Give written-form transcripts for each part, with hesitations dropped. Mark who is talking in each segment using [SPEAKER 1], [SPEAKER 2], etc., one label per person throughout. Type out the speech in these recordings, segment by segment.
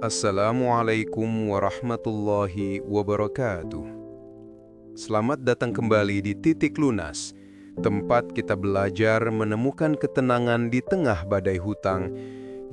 [SPEAKER 1] Assalamualaikum warahmatullahi wabarakatuh. Selamat datang kembali di Titik Lunas, tempat kita belajar menemukan ketenangan di tengah badai hutang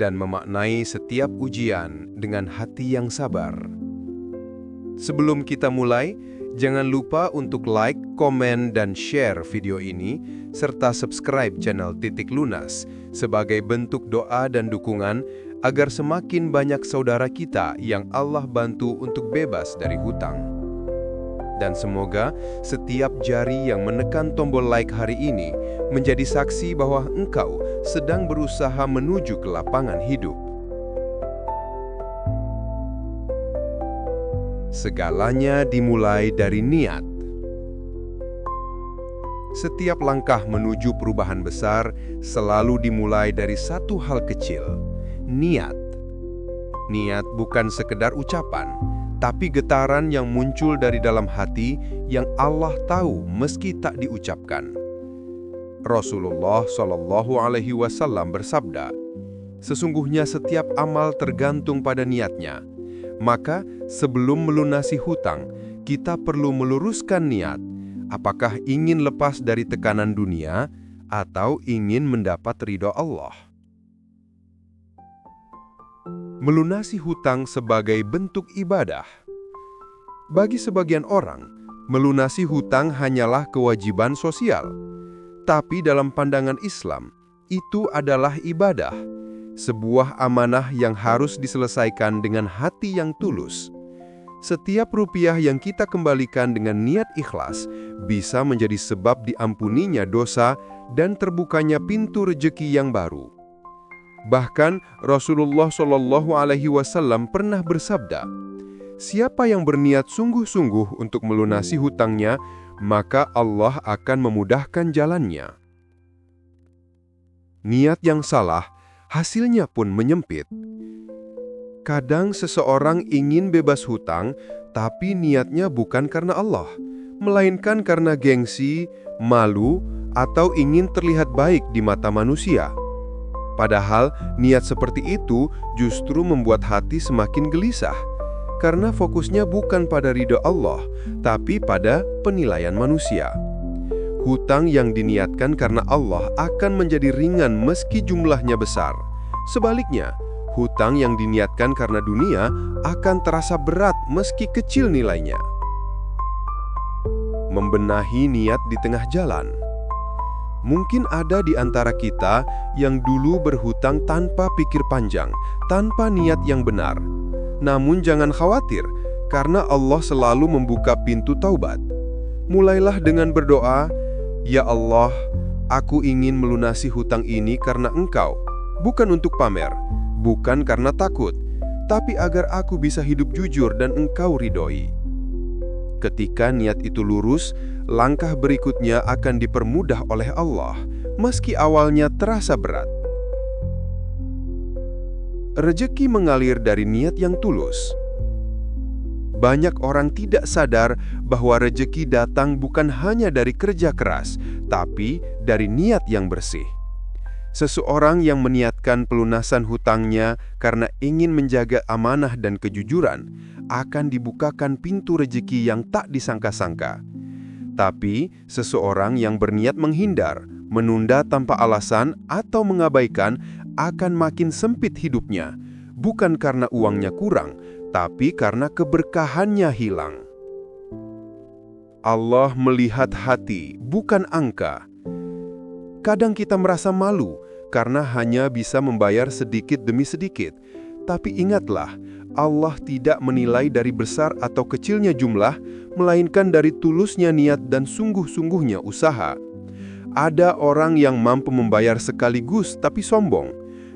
[SPEAKER 1] dan memaknai setiap ujian dengan hati yang sabar. Sebelum kita mulai, jangan lupa untuk like, komen, dan share video ini, serta subscribe channel Titik Lunas sebagai bentuk doa dan dukungan agar semakin banyak saudara kita yang Allah bantu untuk bebas dari hutang. Dan semoga setiap jari yang menekan tombol like hari ini menjadi saksi bahwa engkau sedang berusaha menuju ke lapangan hidup. Segalanya dimulai dari niat. Setiap langkah menuju perubahan besar selalu dimulai dari satu hal kecil. Niat. Niat bukan sekedar ucapan, tapi getaran yang muncul dari dalam hati yang Allah tahu meski tak diucapkan. Rasulullah SAW bersabda, "Sesungguhnya setiap amal tergantung pada niatnya. Maka sebelum melunasi hutang, kita perlu meluruskan niat. Apakah ingin lepas dari tekanan dunia atau ingin mendapat ridho Allah?" Melunasi hutang sebagai bentuk ibadah. Bagi sebagian orang, melunasi hutang hanyalah kewajiban sosial. Tapi dalam pandangan Islam, itu adalah ibadah, sebuah amanah yang harus diselesaikan dengan hati yang tulus. Setiap rupiah yang kita kembalikan dengan niat ikhlas bisa menjadi sebab diampuninya dosa dan terbukanya pintu rejeki yang baru. Bahkan Rasulullah SAW pernah bersabda, "Siapa yang berniat sungguh-sungguh untuk melunasi hutangnya, maka Allah akan memudahkan jalannya." Niat yang salah, hasilnya pun menyempit. Kadang seseorang ingin bebas hutang, tapi niatnya bukan karena Allah, melainkan karena gengsi, malu, atau ingin terlihat baik di mata manusia. Padahal niat seperti itu justru membuat hati semakin gelisah, karena fokusnya bukan pada ridho Allah, tapi pada penilaian manusia. Hutang yang diniatkan karena Allah akan menjadi ringan meski jumlahnya besar. Sebaliknya, hutang yang diniatkan karena dunia akan terasa berat meski kecil nilainya. Membenahi niat di tengah jalan. Mungkin ada di antara kita yang dulu berhutang tanpa pikir panjang, tanpa niat yang benar. Namun jangan khawatir, karena Allah selalu membuka pintu taubat. Mulailah dengan berdoa, "Ya Allah, aku ingin melunasi hutang ini karena Engkau, bukan untuk pamer, bukan karena takut, tapi agar aku bisa hidup jujur dan Engkau ridhoi." Ketika niat itu lurus, langkah berikutnya akan dipermudah oleh Allah, meski awalnya terasa berat. Rejeki mengalir dari niat yang tulus. Banyak orang tidak sadar bahwa rejeki datang bukan hanya dari kerja keras, tapi dari niat yang bersih. Seseorang yang meniatkan pelunasan hutangnya karena ingin menjaga amanah dan kejujuran, akan dibukakan pintu rejeki yang tak disangka-sangka. Tapi, seseorang yang berniat menghindar, menunda tanpa alasan, atau mengabaikan akan makin sempit hidupnya, bukan karena uangnya kurang, tapi karena keberkahannya hilang. Allah melihat hati, bukan angka. Kadang kita merasa malu karena hanya bisa membayar sedikit demi sedikit. Tapi ingatlah, Allah tidak menilai dari besar atau kecilnya jumlah, melainkan dari tulusnya niat dan sungguh-sungguhnya usaha. Ada orang yang mampu membayar sekaligus tapi sombong,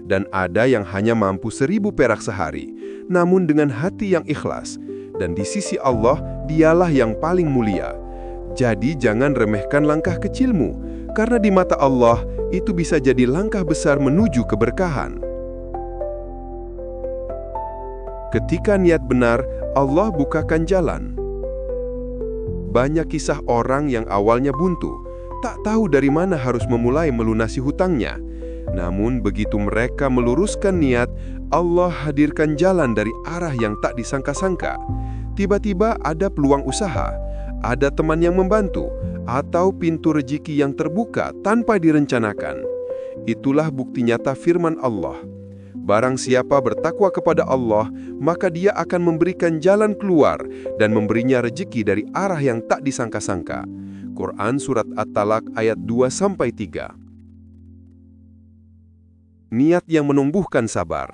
[SPEAKER 1] dan ada yang hanya mampu 1000 perak sehari, namun dengan hati yang ikhlas. Dan di sisi Allah, dialah yang paling mulia. Jadi jangan remehkan langkah kecilmu, karena di mata Allah, itu bisa jadi langkah besar menuju keberkahan. Ketika niat benar, Allah bukakan jalan. Banyak kisah orang yang awalnya buntu, tak tahu dari mana harus memulai melunasi hutangnya. Namun begitu mereka meluruskan niat, Allah hadirkan jalan dari arah yang tak disangka-sangka. Tiba-tiba ada peluang usaha, ada teman yang membantu, atau pintu rezeki yang terbuka tanpa direncanakan. Itulah bukti nyata firman Allah. Barang siapa bertakwa kepada Allah, maka Dia akan memberikan jalan keluar dan memberinya rezeki dari arah yang tak disangka-sangka. Quran Surat At-Talaq ayat 2-3. Niat yang menumbuhkan sabar.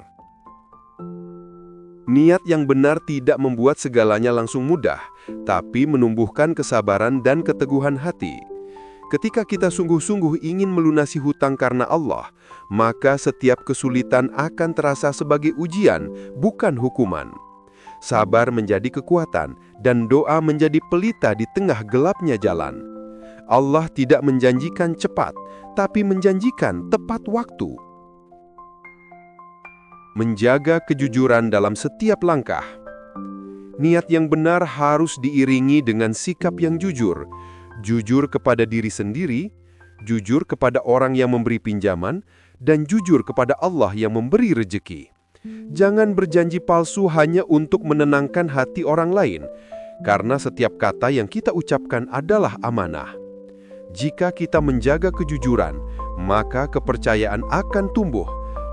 [SPEAKER 1] Niat yang benar tidak membuat segalanya langsung mudah, tapi menumbuhkan kesabaran dan keteguhan hati. Ketika kita sungguh-sungguh ingin melunasi hutang karena Allah, maka setiap kesulitan akan terasa sebagai ujian, bukan hukuman. Sabar menjadi kekuatan, dan doa menjadi pelita di tengah gelapnya jalan. Allah tidak menjanjikan cepat, tapi menjanjikan tepat waktu. Menjaga kejujuran dalam setiap langkah. Niat yang benar harus diiringi dengan sikap yang jujur. Jujur kepada diri sendiri, jujur kepada orang yang memberi pinjaman, dan jujur kepada Allah yang memberi rezeki. Jangan berjanji palsu hanya untuk menenangkan hati orang lain, karena setiap kata yang kita ucapkan adalah amanah. Jika kita menjaga kejujuran, maka kepercayaan akan tumbuh,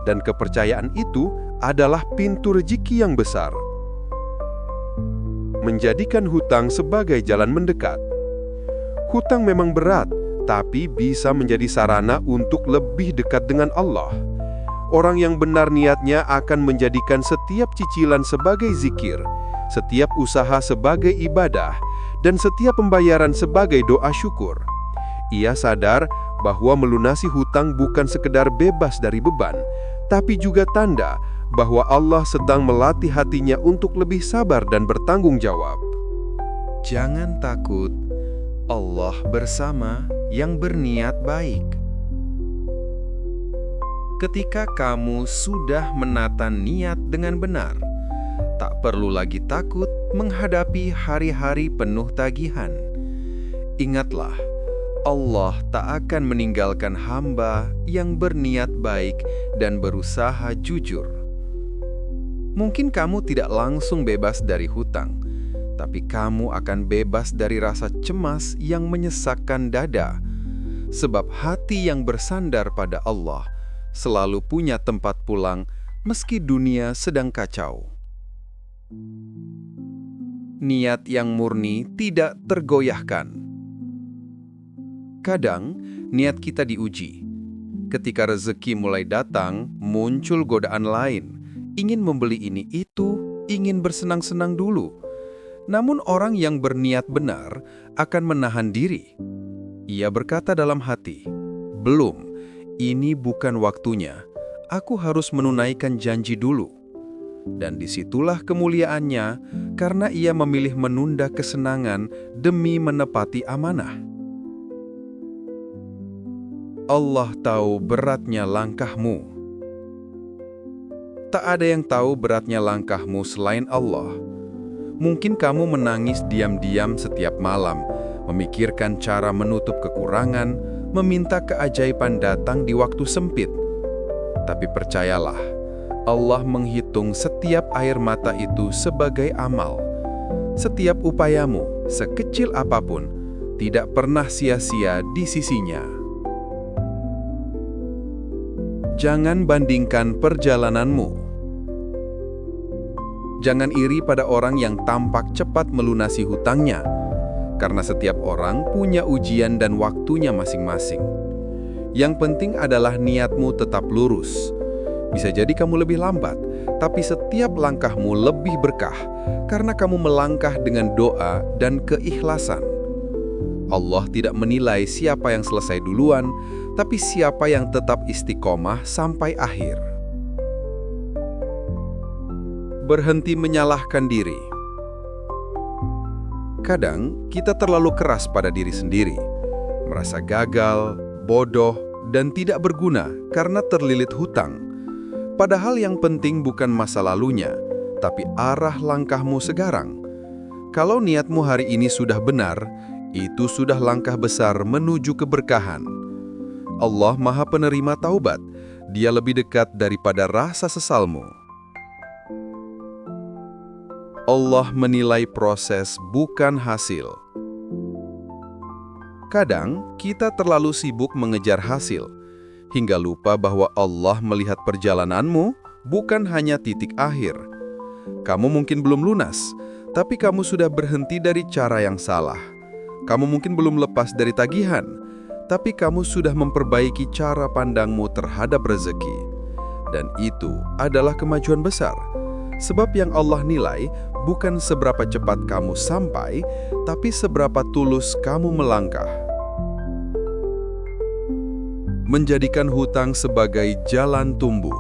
[SPEAKER 1] dan kepercayaan itu adalah pintu rezeki yang besar. Menjadikan hutang sebagai jalan mendekat. Hutang memang berat, tapi bisa menjadi sarana untuk lebih dekat dengan Allah. Orang yang benar niatnya akan menjadikan setiap cicilan sebagai zikir, setiap usaha sebagai ibadah, dan setiap pembayaran sebagai doa syukur. Ia sadar bahwa melunasi hutang bukan sekedar bebas dari beban, tapi juga tanda bahwa Allah sedang melatih hatinya untuk lebih sabar dan bertanggung jawab. Jangan takut, Allah bersama yang berniat baik. Ketika kamu sudah menata niat dengan benar, tak perlu lagi takut menghadapi hari-hari penuh tagihan. Ingatlah, Allah tak akan meninggalkan hamba yang berniat baik dan berusaha jujur. Mungkin kamu tidak langsung bebas dari hutang, tapi kamu akan bebas dari rasa cemas yang menyesakkan dada, sebab hati yang bersandar pada Allah selalu punya tempat pulang meski dunia sedang kacau. Niat yang murni tidak tergoyahkan. Kadang, niat kita diuji. Ketika rezeki mulai datang, muncul godaan lain. Ingin membeli ini itu, ingin bersenang-senang dulu. Namun orang yang berniat benar akan menahan diri. Ia berkata dalam hati, "Belum, ini bukan waktunya. Aku harus menunaikan janji dulu." Dan disitulah kemuliaannya, karena ia memilih menunda kesenangan demi menepati amanah. Allah tahu beratnya langkahmu. Tak ada yang tahu beratnya langkahmu selain Allah. Mungkin kamu menangis diam-diam setiap malam, memikirkan cara menutup kekurangan, meminta keajaiban datang di waktu sempit. Tapi percayalah, Allah menghitung setiap air mata itu sebagai amal. Setiap upayamu, sekecil apapun, tidak pernah sia-sia di sisinya. Jangan bandingkan perjalananmu. Jangan iri pada orang yang tampak cepat melunasi hutangnya, karena setiap orang punya ujian dan waktunya masing-masing. Yang penting adalah niatmu tetap lurus. Bisa jadi kamu lebih lambat, tapi setiap langkahmu lebih berkah, karena kamu melangkah dengan doa dan keikhlasan. Allah tidak menilai siapa yang selesai duluan, tapi siapa yang tetap istiqomah sampai akhir. Berhenti menyalahkan diri. Kadang kita terlalu keras pada diri sendiri, merasa gagal, bodoh, dan tidak berguna karena terlilit hutang. Padahal yang penting bukan masa lalunya, tapi arah langkahmu sekarang. Kalau niatmu hari ini sudah benar, itu sudah langkah besar menuju keberkahan. Allah Maha Penerima Taubat. Dia lebih dekat daripada rasa sesalmu.
[SPEAKER 2] Allah menilai proses, bukan hasil. Kadang, kita terlalu sibuk mengejar hasil, hingga lupa bahwa Allah melihat perjalananmu, bukan hanya titik akhir. Kamu mungkin belum lunas, tapi kamu sudah berhenti dari cara yang salah. Kamu mungkin belum lepas dari tagihan, tapi kamu sudah memperbaiki cara pandangmu terhadap rezeki. Dan itu adalah kemajuan besar. Sebab yang Allah nilai bukan seberapa cepat kamu sampai, tapi seberapa tulus kamu melangkah. Menjadikan hutang sebagai jalan tumbuh.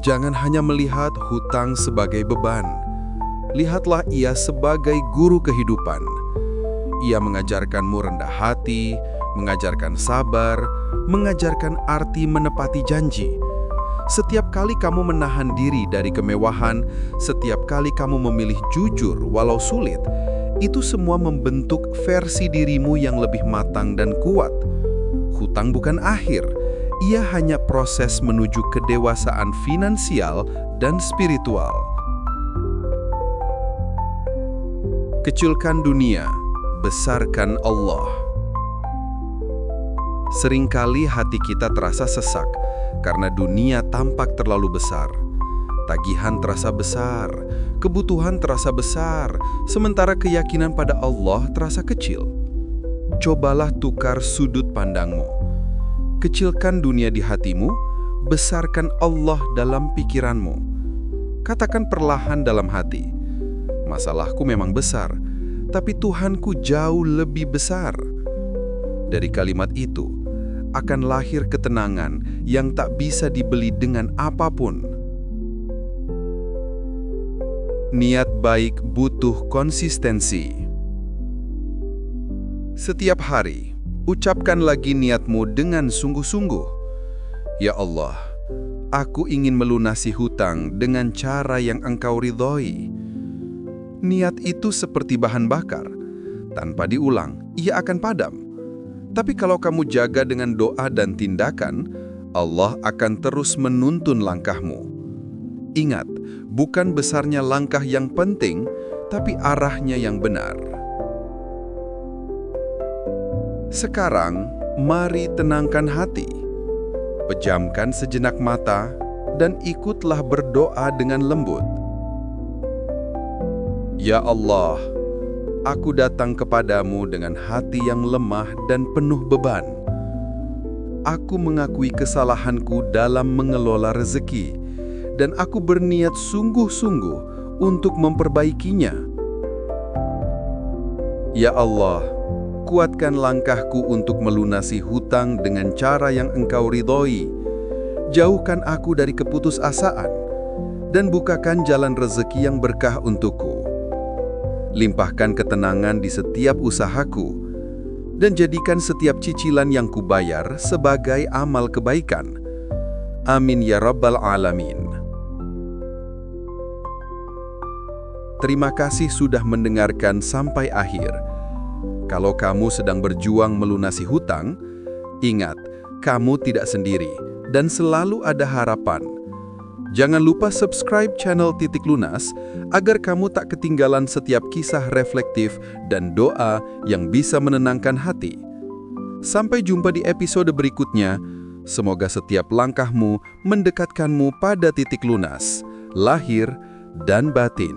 [SPEAKER 2] Jangan hanya melihat hutang sebagai beban. Lihatlah ia sebagai guru kehidupan. Ia mengajarkanmu rendah hati, mengajarkan sabar, mengajarkan arti menepati janji. Setiap kali kamu menahan diri dari kemewahan, setiap kali kamu memilih jujur walau sulit, itu semua membentuk versi dirimu yang lebih matang dan kuat. Hutang bukan akhir, ia hanya proses menuju kedewasaan finansial dan spiritual. Kecilkan dunia, besarkan Allah. Seringkali hati kita terasa sesak karena dunia tampak terlalu besar. Tagihan terasa besar, kebutuhan terasa besar, sementara keyakinan pada Allah terasa kecil. Cobalah tukar sudut pandangmu. Kecilkan dunia di hatimu, besarkan Allah dalam pikiranmu. Katakan perlahan dalam hati, masalahku memang besar, tapi Tuhanku jauh lebih besar. Dari kalimat itu, akan lahir ketenangan yang tak bisa dibeli dengan apapun. Niat baik butuh konsistensi. Setiap hari, ucapkan lagi niatmu dengan sungguh-sungguh. Ya Allah, aku ingin melunasi hutang dengan cara yang Engkau ridhoi. Niat itu seperti bahan bakar. Tanpa diulang, ia akan padam. Tapi kalau kamu jaga dengan doa dan tindakan, Allah akan terus menuntun langkahmu. Ingat, bukan besarnya langkah yang penting, tapi arahnya yang benar. Sekarang, mari tenangkan hati. Pejamkan sejenak mata dan ikutlah berdoa dengan lembut. Ya Allah, aku datang kepadamu dengan hati yang lemah dan penuh beban. Aku mengakui kesalahanku dalam mengelola rezeki, dan aku berniat sungguh-sungguh untuk memperbaikinya. Ya Allah, kuatkan langkahku untuk melunasi hutang dengan cara yang Engkau ridhoi. Jauhkan aku dari keputusasaan, dan bukakan jalan rezeki yang berkah untukku. Limpahkan ketenangan di setiap usahaku, dan jadikan setiap cicilan yang kubayar sebagai amal kebaikan. Amin ya Rabbal Alamin. Terima kasih sudah mendengarkan sampai akhir. Kalau kamu sedang berjuang melunasi hutang, ingat, kamu tidak sendiri dan selalu ada harapan. Jangan lupa subscribe channel Titik Lunas agar kamu tak ketinggalan setiap kisah reflektif dan doa yang bisa menenangkan hati. Sampai jumpa di episode berikutnya. Semoga setiap langkahmu mendekatkanmu pada titik lunas, lahir dan batin.